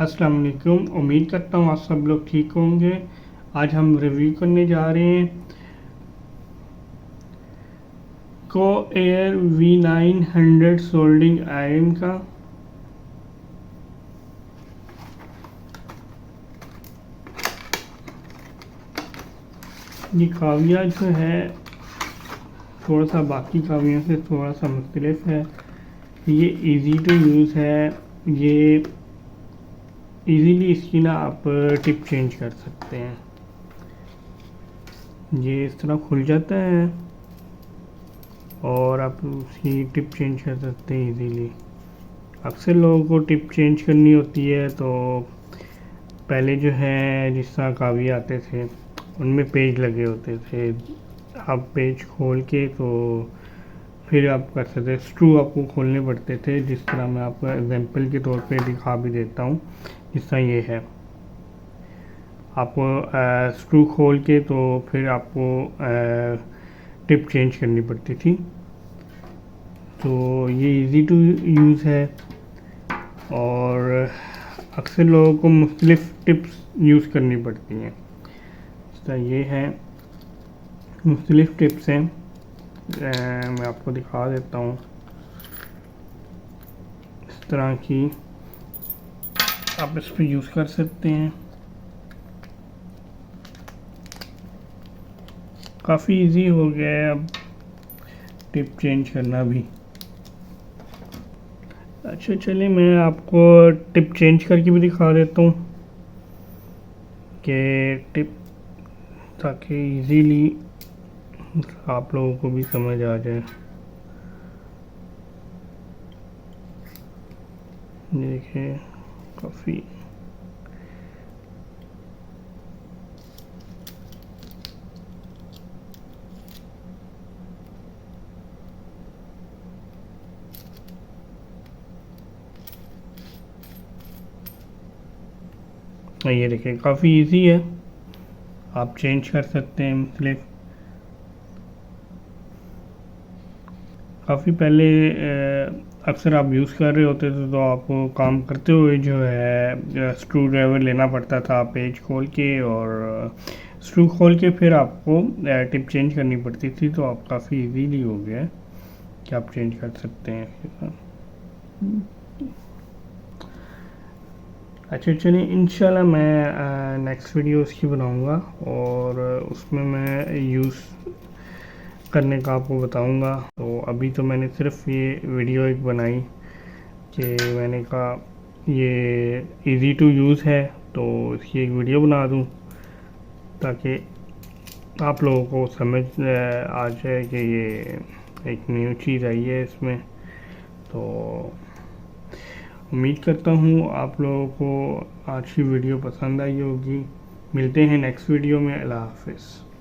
अस्सलाम वालेकुम। उम्मीद करता हूँ आप सब लोग ठीक होंगे। आज हम रिव्यू करने जा रहे हैं को एयर V900 सोल्डिंग आयरन का। ये काविया जो है थोड़ा सा बाकी कावियों से थोड़ा सा मुख्तलिफ है। ये इजी टू यूज़ है। ये इजीली इसकी ना आप टिप चेंज कर सकते हैं। ये इस तरह खुल जाता है और आप उसकी टिप चेंज कर सकते हैं इजीली। अक्सर लोगों को टिप चेंज करनी होती है तो पहले जो है जिस तरह कावी आते थे उनमें पेज लगे होते थे। आप पेज खोल के तो फिर आप कर सकते। स्क्रू आपको खोलने पड़ते थे, जिस तरह मैं आपको एग्जांपल के तौर पे दिखा भी देता हूँ। जिस तरह ये है, आपको स्क्रू खोल के तो फिर आपको टिप चेंज करनी पड़ती थी। तो ये इजी टू यूज़ है और अक्सर लोगों को मुख्तलिफ़ टिप्स यूज़ करनी पड़ती हैं। इस तरह ये है, मुख्तलिफ़ टिप्स हैं। मैं आपको दिखा देता हूँ। इस तरह की आप इस पर यूज़ कर सकते हैं। काफ़ी इजी हो गया है अब टिप चेंज करना भी। अच्छा चलिए मैं आपको टिप चेंज करके भी दिखा देता हूँ कि टिप, ताकि इजीली आप लोगों को भी समझ आ जाए। देखिए काफ़ी ये देखिए काफ़ी इजी है, आप चेंज कर सकते हैं मुख्तलिफ। काफ़ी पहले अक्सर आप यूज़ कर रहे होते थे तो आपको काम करते हुए जो है स्क्रू ड्राइवर लेना पड़ता था पेज खोल के, और स्क्रू खोल के फिर आपको टिप चेंज करनी पड़ती थी। तो आप काफ़ी इजीली हो गया है कि आप चेंज कर सकते हैं। अच्छा चलिए, इंशाल्लाह मैं नेक्स्ट वीडियो उसकी बनाऊंगा और उसमें मैं यूज़ करने का आपको बताऊंगा। तो अभी तो मैंने सिर्फ ये वीडियो एक बनाई कि मैंने कहा ये इजी टू यूज़ है तो इसकी एक वीडियो बना दूं ताकि आप लोगों को समझ आ जाए कि ये एक न्यू चीज़ आई है इसमें। तो उम्मीद करता हूँ आप लोगों को आज की वीडियो पसंद आई होगी। मिलते हैं नेक्स्ट वीडियो में। अल्लाह हाफ़िज़।